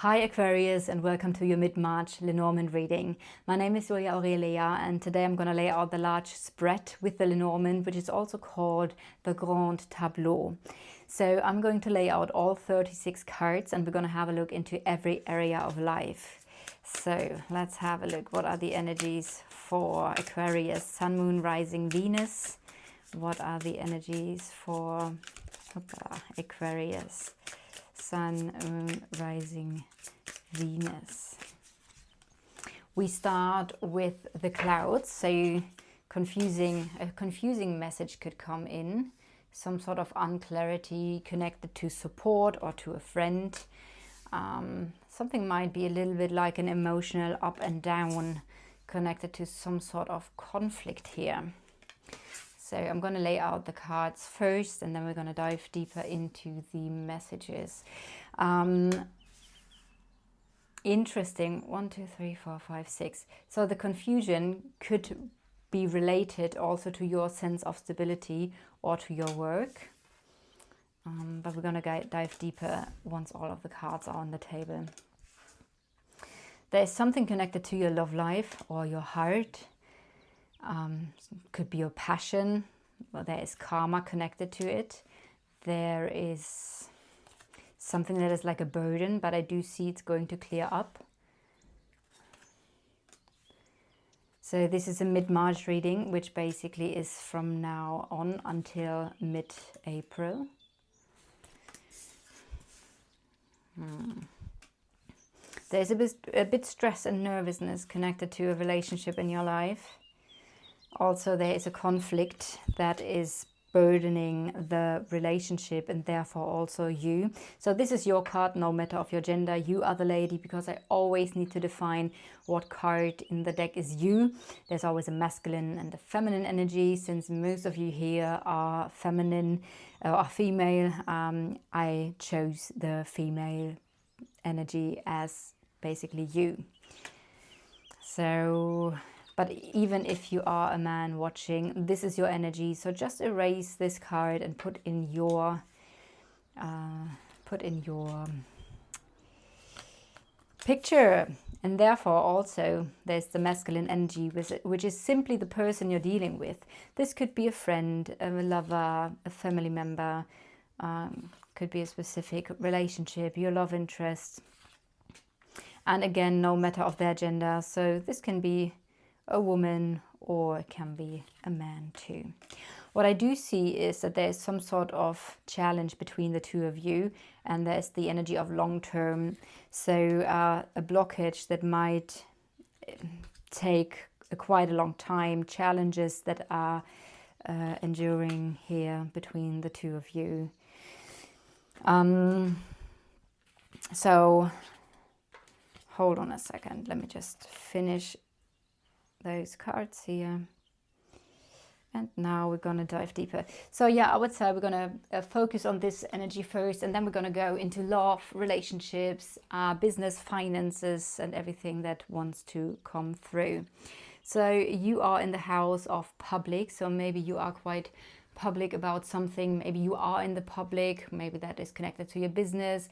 Hi Aquarius, and welcome to your Mid-March Lenormand reading. My name is Julia Aurelia, and today I'm going to lay out the large spread with the Lenormand, which is also called the Grand Tableau. So I'm going to lay out all 36 cards, and we're going to have a look into every area of life. So let's have a look. What are the energies for Aquarius, Sun, Moon, Rising, Venus? What are the energies for Aquarius, Sun, Moon, Rising, Venus? We start with the clouds, so a confusing message could come in, some sort of unclarity connected to support or to a friend. Something might be a little bit like an emotional up and down connected to some sort of conflict here. So I'm going to lay out the cards first, and then we're going to dive deeper into the messages. Interesting. 1, 2, 3, 4, 5, 6. So the confusion could be related also to your sense of stability or to your work. But we're going to dive deeper once all of the cards are on the table. There's something connected to your love life or your heart. Could be your passion. Well, there is karma connected to it. There is something that is like a burden, but I do see it's going to clear up. So this is a mid-March reading, which basically is from now on until mid-April. There's a bit stress and nervousness connected to a relationship in your life. Also, there is a conflict that is burdening the relationship and therefore also you. So this is your card, no matter of your gender. You are the lady, because I always need to define what card in the deck is you. There's always a masculine and a feminine energy. Since most of you here are feminine or female, I chose the female energy as basically you. So, but even if you are a man watching, this is your energy. So just erase this card and put in your picture. And therefore also there's the masculine energy, which is simply the person you're dealing with. This could be a friend, a lover, a family member, could be a specific relationship, your love interest. And again, no matter of their gender. So this can be a woman or it can be a man too. What I do see is that there's some sort of challenge between the two of you, and there's the energy of long term. So a blockage that might take quite a long time, challenges that are enduring here between the two of you. So hold on a second, let me just finish those cards here. And now we're going to dive deeper. So yeah, I would say we're going to focus on this energy first, and then we're going to go into love, relationships, business, finances, and everything that wants to come through. So you are in the house of public, so maybe you are quite public about something. Maybe you are in the public, maybe that is connected to your business.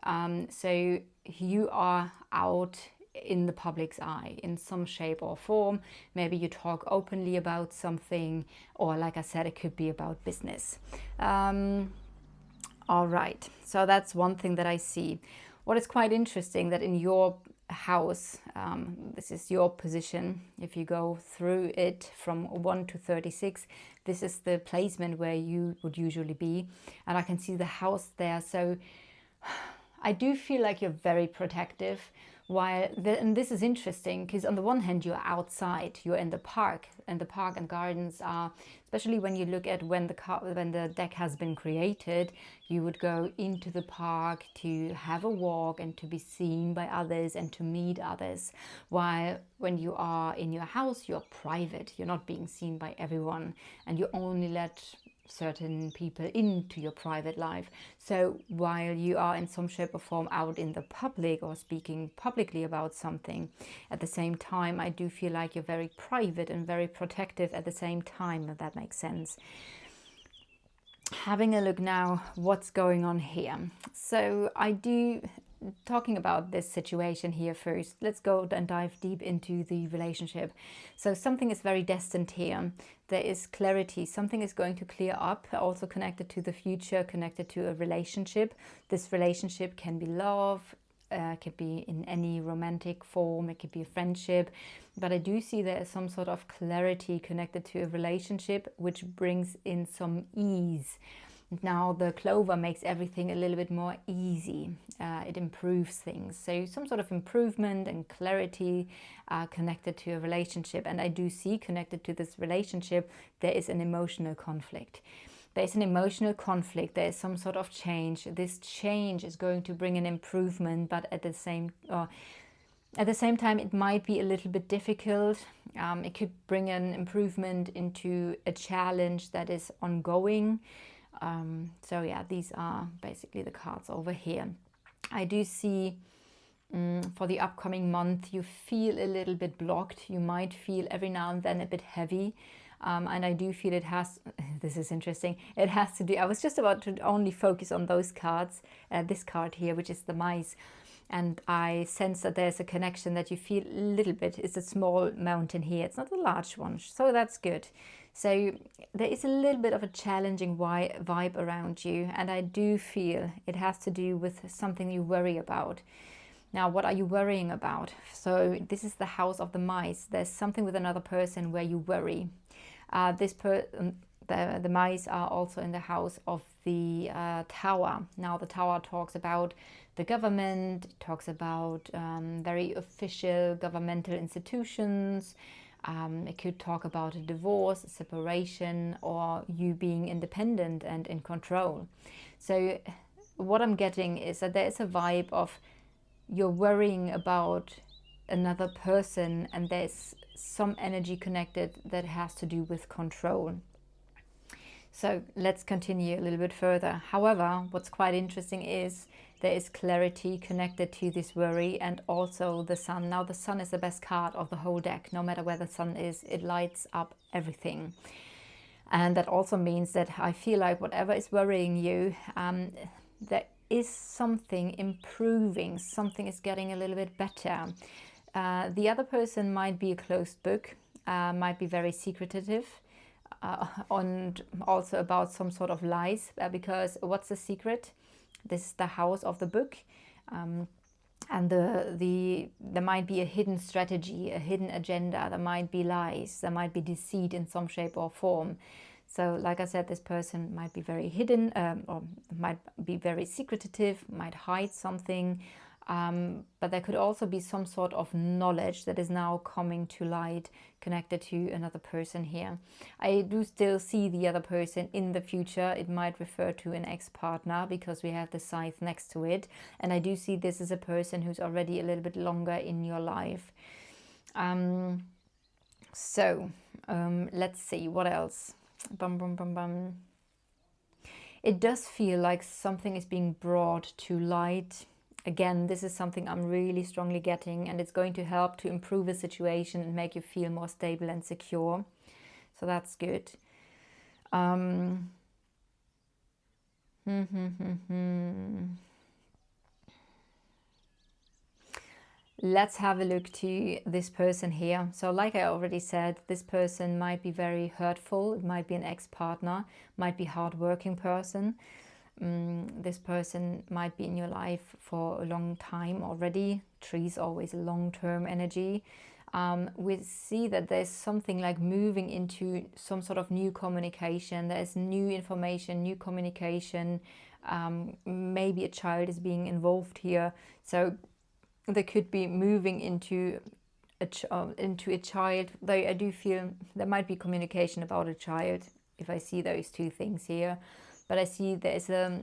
So you are out in the public's eye in some shape or form. Maybe you talk openly about something, or like I said, it could be about business. All right, so that's one thing that I see. What is quite interesting, that in your house, this is your position. If you go through it from 1 to 36, this is the placement where you would usually be, and I can see the house there. So I do feel like you're very protective. And this is interesting, because on the one hand you're outside, you're in the park, and the park and gardens are, especially when you look at when the deck has been created, you would go into the park to have a walk and to be seen by others and to meet others. While when you are in your house, you're private, you're not being seen by everyone, and you only let certain people into your private life. So while you are in some shape or form out in the public or speaking publicly about something, at the same time I do feel like you're very private and very protective at the same time, if that makes sense. Having a look now what's going on here. So I do talking about this situation here first. Let's go and dive deep into the relationship. So something is very destined here. There is clarity. Something is going to clear up, also connected to the future, connected to a relationship. This relationship can be love, could be in any romantic form, it could be a friendship, but I do see there is some sort of clarity connected to a relationship, which brings in some ease. Now the clover makes everything a little bit more easy. It improves things. So some sort of improvement and clarity connected to a relationship. And I do see connected to this relationship, there is an emotional conflict. There's an emotional conflict, there's some sort of change. This change is going to bring an improvement, but at the same time, it might be a little bit difficult. It could bring an improvement into a challenge that is ongoing. So yeah, these are basically the cards over here. I do see for the upcoming month, you feel a little bit blocked. You might feel every now and then a bit heavy. And I do feel it has, this is interesting, it has to do, I was just about to only focus on those cards, this card here, which is the mice. And I sense that there's a connection that you feel a little bit. It's a small mountain here. It's not a large one. So that's good. So there is a little bit of a challenging vibe around you. And I do feel it has to do with something you worry about. Now, what are you worrying about? So this is the house of the mice. There's something with another person where you worry. The mice are also in the house of the tower. Now the tower talks about the government, it talks about very official governmental institutions. It could talk about a divorce, a separation, or you being independent and in control. So what I'm getting is that there is a vibe of you're worrying about another person, and there's some energy connected that has to do with control. So let's continue a little bit further. However, what's quite interesting is there is clarity connected to this worry, and also the sun. Now the sun is the best card of the whole deck. No matter where the sun is, it lights up everything. And that also means that I feel like whatever is worrying you, there is something improving. Something is getting a little bit better. The other person might be a closed book, might be very secretive, and also about some sort of lies, because what's the secret? This is the house of the book, and there might be a hidden strategy, a hidden agenda. There might be lies, there might be deceit in some shape or form. So like I said, this person might be very hidden, or might be very secretive, might hide something. But there could also be some sort of knowledge that is now coming to light connected to another person here. I do still see the other person in the future. It might refer to an ex-partner because we have the scythe next to it. And I do see this as a person who's already a little bit longer in your life. Let's see, what else? It does feel like something is being brought to light. Again, this is something I'm really strongly getting, and it's going to help to improve the situation and make you feel more stable and secure. So that's good. Let's have a look to this person here. So like I already said, this person might be very hurtful. It might be an ex-partner, might be a hardworking person. This person might be in your life for a long time already. Trees always long-term energy. We see that there's something like moving into some sort of new communication. There's new information, new communication. Maybe a child is being involved here. So they could be moving into a child. Though I do feel there might be communication about a child if I see those two things here. But I see there's a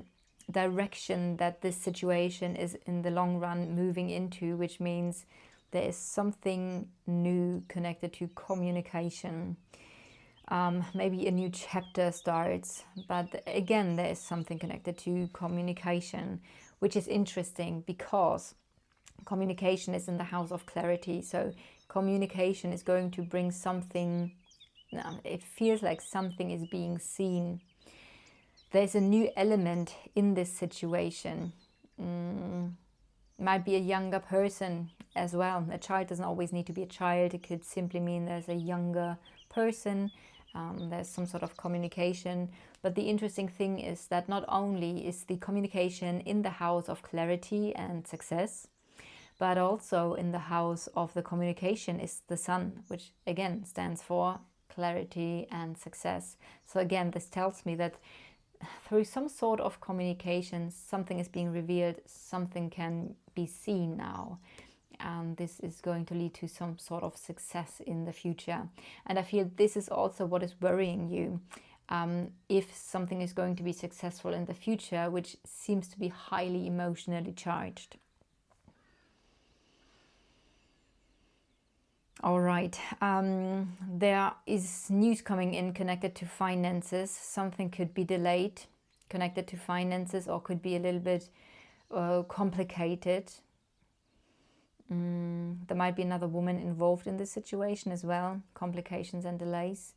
direction that this situation is in the long run moving into, which means there is something new connected to communication. Maybe a new chapter starts, but again, there is something connected to communication, which is interesting because communication is in the house of clarity. So communication is going to bring something. It feels like something is being seen. There's a new element in this situation. Might be a younger person as well. A child doesn't always need to be a child. It could simply mean there's a younger person. There's some sort of communication. But the interesting thing is that not only is the communication in the house of clarity and success, but also in the house of the communication is the sun, which again stands for clarity and success. So again, this tells me that through some sort of communication, something is being revealed, something can be seen now. And this is going to lead to some sort of success in the future. And I feel this is also what is worrying you. If something is going to be successful in the future, which seems to be highly emotionally charged. All right, there is news coming in connected to finances. Something could be delayed connected to finances, or could be a little bit complicated. There might be another woman involved in this situation as well, complications and delays.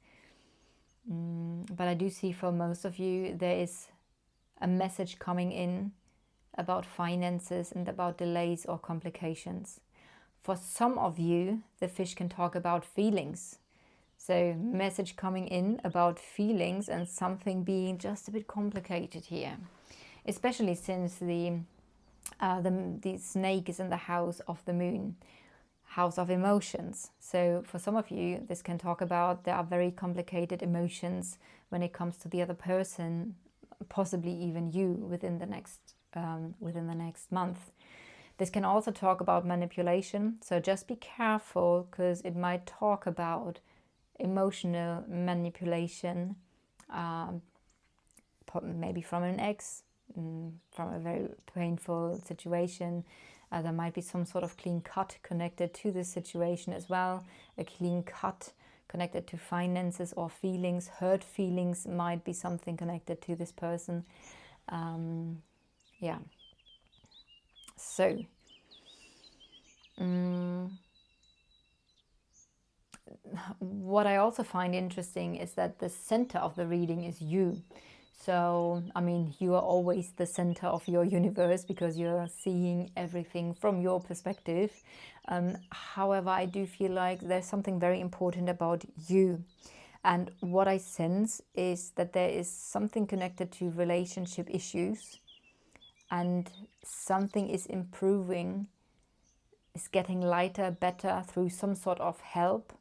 But I do see for most of you, there is a message coming in about finances and about delays or complications. For some of you, the fish can talk about feelings. So message coming in about feelings and something being just a bit complicated here. Especially since the snake is in the house of the moon, house of emotions. So for some of you, this can talk about there are very complicated emotions when it comes to the other person, possibly even you within the next month. This can also talk about manipulation, so just be careful, because it might talk about emotional manipulation, maybe from an ex, from a very painful situation. There might be some sort of clean cut connected to this situation as well, a clean cut connected to finances or feelings. Hurt feelings might be something connected to this person. Yeah. So, what I also find interesting is that the center of the reading is you. So, I mean, you are always the center of your universe because you're seeing everything from your perspective. However, I do feel like there's something very important about you. And what I sense is that there is something connected to relationship issues. And something is improving, is getting lighter, better through some sort of help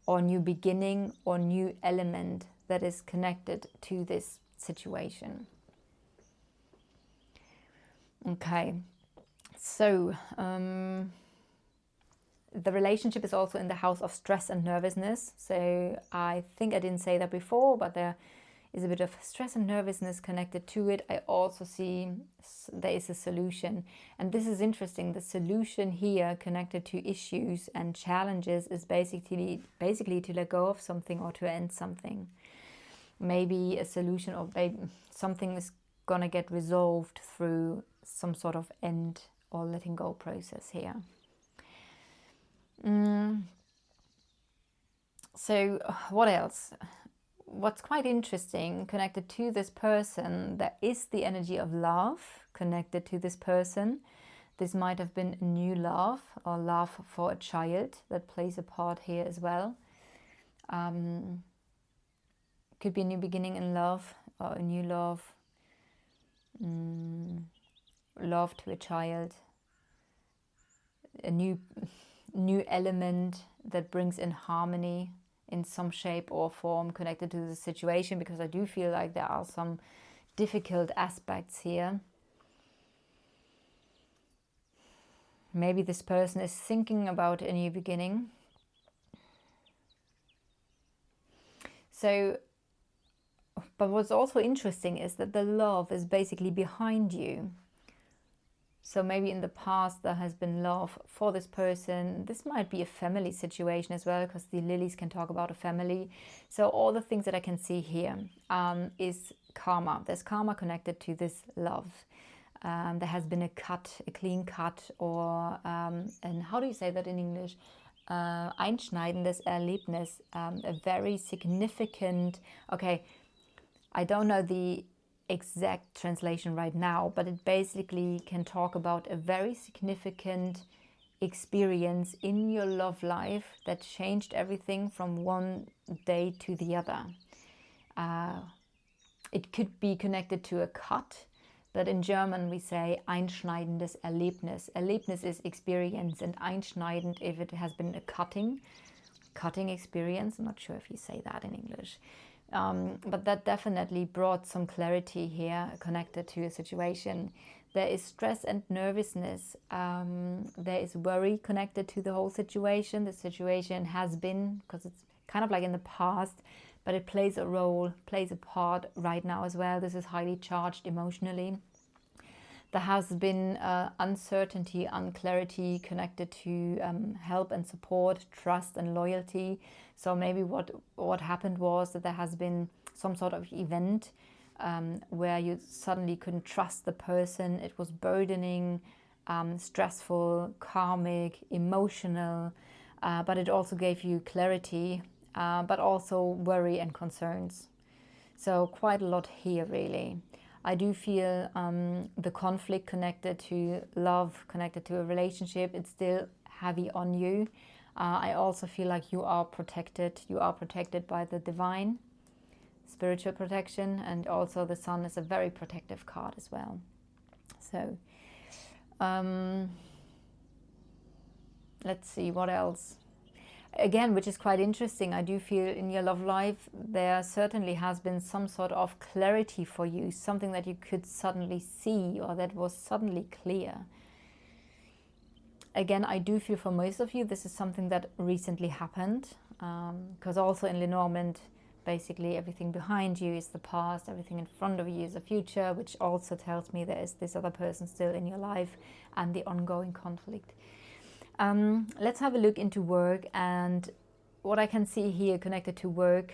or new beginning or new element that is connected to this situation. Okay, so the relationship is also in the house of stress and nervousness. So I think I didn't say that before, but there is a bit of stress and nervousness connected to it. I also see there is a solution. And this is interesting. The solution here connected to issues and challenges is basically to let go of something or to end something. Maybe a solution, or maybe something is going to get resolved through some sort of end or letting go process here. So what else? What's quite interesting connected to this person, there is the energy of love connected to this person. This might have been a new love or love for a child that plays a part here as well. Could be a new beginning in love or a new love, love to a child, a new element that brings in harmony in some shape or form connected to the situation, because I do feel like there are some difficult aspects here. Maybe this person is thinking about a new beginning. So, but what's also interesting is that the love is basically behind you. So maybe in the past there has been love for this person. This might be a family situation as well, because the lilies can talk about a family. So all the things that I can see here is karma. There's karma connected to this love. There has been a cut, a clean cut, or, and how do you say that in English? Einschneidendes Erlebnis, a very significant, okay, I don't know the exact translation right now, but it basically can talk about a very significant experience in your love life that changed everything from one day to the other. It could be connected to a cut, but in German we say einschneidendes Erlebnis. Erlebnis is experience, and einschneidend if it has been a cutting experience. I'm not sure if you say that in English. But that definitely brought some clarity here connected to a situation. There is stress and nervousness. There is worry connected to the whole situation. The situation has been, because it's kind of like in the past, but it plays a role, plays a part right now as well. This is highly charged emotionally. There has been uncertainty, unclarity connected to help and support, trust and loyalty. So maybe what happened was that there has been some sort of event where you suddenly couldn't trust the person. It was burdening, stressful, karmic, emotional, but it also gave you clarity, but also worry and concerns. So quite a lot here, really. I do feel the conflict connected to love, connected to a relationship, it's still heavy on you. I also feel like you are protected. You are protected by the divine, spiritual protection, and also the sun is a very protective card as well. So, let's see what else. Again, which is quite interesting, I do feel in your love life there certainly has been some sort of clarity for you, something that you could suddenly see or that was suddenly clear. Again, I do feel for most of you this is something that recently happened, because also in Lenormand, basically everything behind you is the past, everything in front of you is the future, which also tells me there is this other person still in your life and the ongoing conflict. Let's have a look into work, and what I can see here connected to work,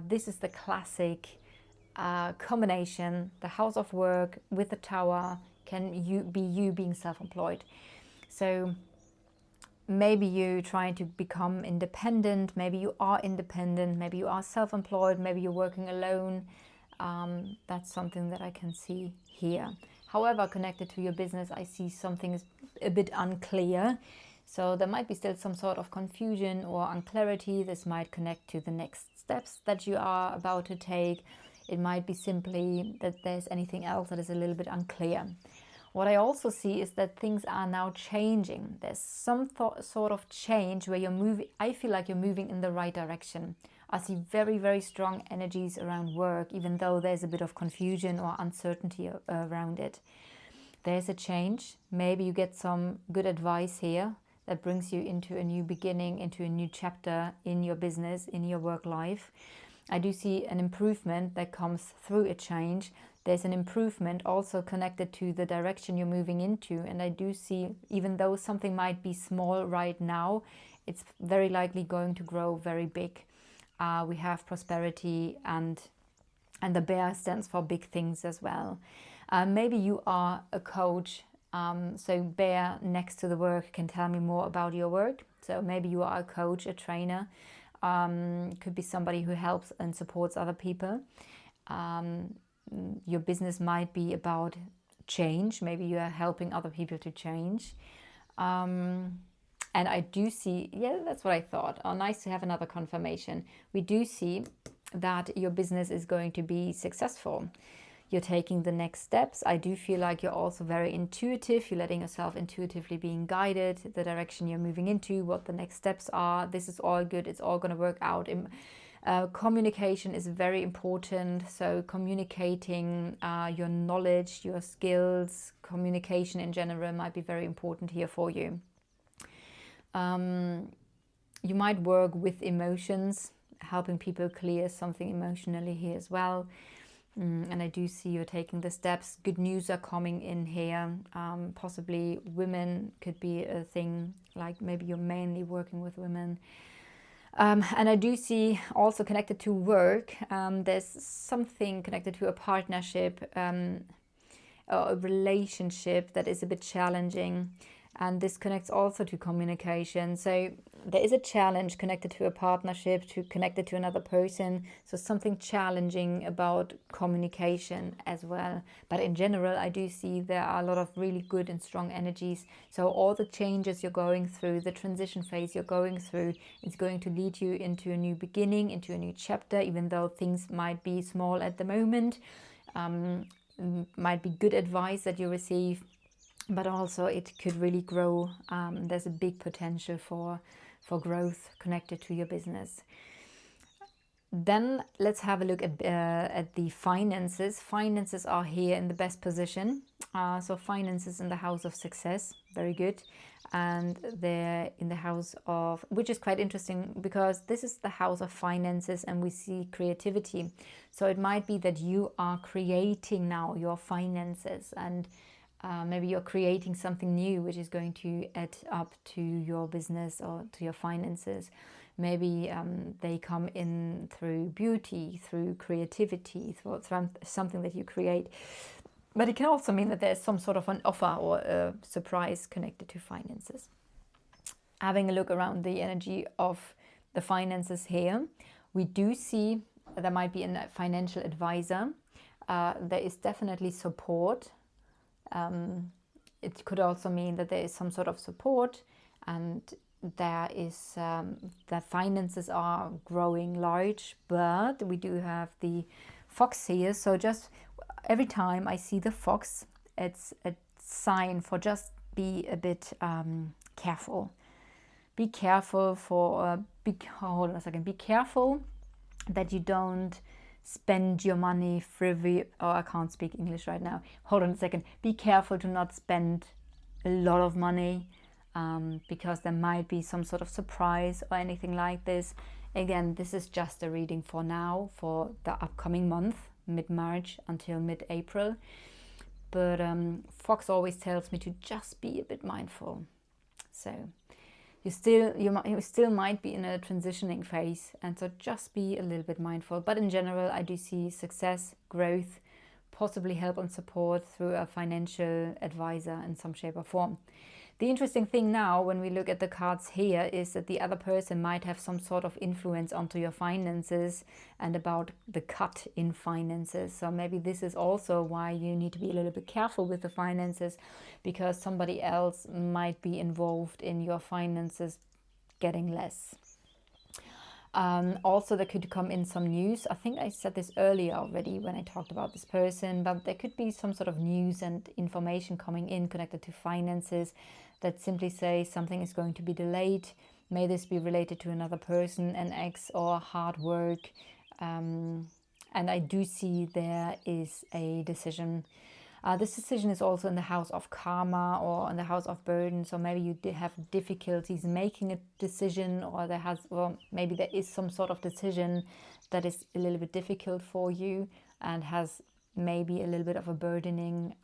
this is the classic combination, the house of work with the tower can be you being self-employed. So maybe you trying to become independent, maybe you are independent, maybe you are self-employed, maybe you're working alone. That's something that I can see here. However, connected to your business, I see something is a bit unclear. So there might be still some sort of confusion or unclarity. This might connect to the next steps that you are about to take. It might be simply that there's anything else that is a little bit unclear. What I also see is that things are now changing. There's some sort of change where you're moving. I feel like you're moving in the right direction. I see very, very strong energies around work, even though there's a bit of confusion or uncertainty around it. There's a change. Maybe you get some good advice here that brings you into a new beginning, into a new chapter in your business, in your work life. I do see an improvement that comes through a change. There's an improvement also connected to the direction you're moving into. And I do see, even though something might be small right now, it's very likely going to grow very big. We have prosperity, and the bear stands for big things as well. Maybe you are a coach. So bear next to the work can tell me more about your work. So maybe you are a coach, a trainer, could be somebody who helps and supports other people. Your business might be about change. Maybe you are helping other people to change. And I do see, yeah, that's what I thought. Oh, nice to have another confirmation. We do see that your business is going to be successful. You're taking the next steps. I do feel like you're also very intuitive. You're letting yourself intuitively being guided, the direction you're moving into, what the next steps are. This is all good. It's all going to work out. Communication is very important. So communicating your knowledge, your skills, communication in general might be very important here for you. You might work with emotions, helping people clear something emotionally here as well. And I do see you're taking the steps. Good news are coming in here. Possibly women could be a thing, like maybe you're mainly working with women. And I do see also connected to work, there's something connected to a partnership, or a relationship that is a bit challenging. And this connects also to communication. So there is a challenge connected to a partnership, connected to another person. So something challenging about communication as well. But in general, I do see there are a lot of really good and strong energies. So all the changes you're going through, the transition phase you're going through, is going to lead you into a new beginning, into a new chapter, even though things might be small at the moment. Might be good advice that you receive, but also it could really grow. There's a big potential for growth connected to your business. Then let's have a look at the finances. Finances are here in the best position. So finances in the house of success, very good. And they're in the house of, which is quite interesting because this is the house of finances and we see creativity. So it might be that you are creating now your finances, and maybe you're creating something new which is going to add up to your business or to your finances. Maybe they come in through beauty, through creativity, through something that you create. But it can also mean that there's some sort of an offer or a surprise connected to finances. Having a look around the energy of the finances here, we do see there might be a financial advisor. There is definitely support. It could also mean that there is some sort of support, and there is that finances are growing large, but we do have the fox here. So just every time I see the fox, it's a sign for just be a bit careful. Be careful for hold on a second. Be careful that you don't spend your money frivolous. Oh, I can't speak English right now. Hold on a second. Be careful to not spend a lot of money, because there might be some sort of surprise or anything like this. Again, this is just a reading for now, for the upcoming month, mid-March until mid-April. But Fox always tells me to just be a bit mindful. So you still might be in a transitioning phase, and so just be a little bit mindful. But in general, I do see success, growth, possibly help and support through a financial advisor in some shape or form. The interesting thing now, when we look at the cards here, is that the other person might have some sort of influence onto your finances and about the cut in finances. So maybe this is also why you need to be a little bit careful with the finances, because somebody else might be involved in your finances getting less. Also, there could come in some news. I think I said this earlier already when I talked about this person, but there could be some sort of news and information coming in connected to finances that simply say something is going to be delayed. May this be related to another person, an ex, or hard work. And I do see there is a decision. This decision is also in the house of karma or in the house of burden. So maybe you have difficulties making a decision, or maybe there is some sort of decision that is a little bit difficult for you and has maybe a little bit of a burdening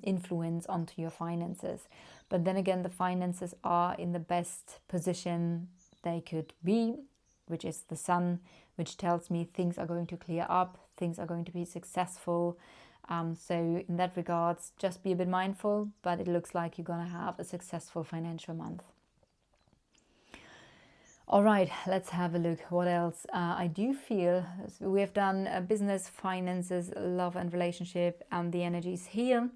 influence onto your finances. But then again, the finances are in the best position they could be, which is the Sun, which tells me things are going to clear up, things are going to be successful. So in that regards, just be a bit mindful, but it looks like you're going to have a successful financial month. All right, let's have a look. What else? I do feel we have done business, finances, love and relationship, and the energies here.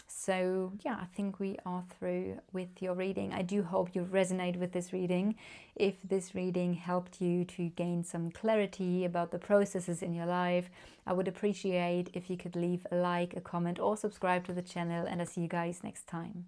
So yeah, I think we are through with your reading. I do hope you resonate with this reading. If this reading helped you to gain some clarity about the processes in your life, I would appreciate if you could leave a like, a comment, or subscribe to the channel, and I'll see you guys next time.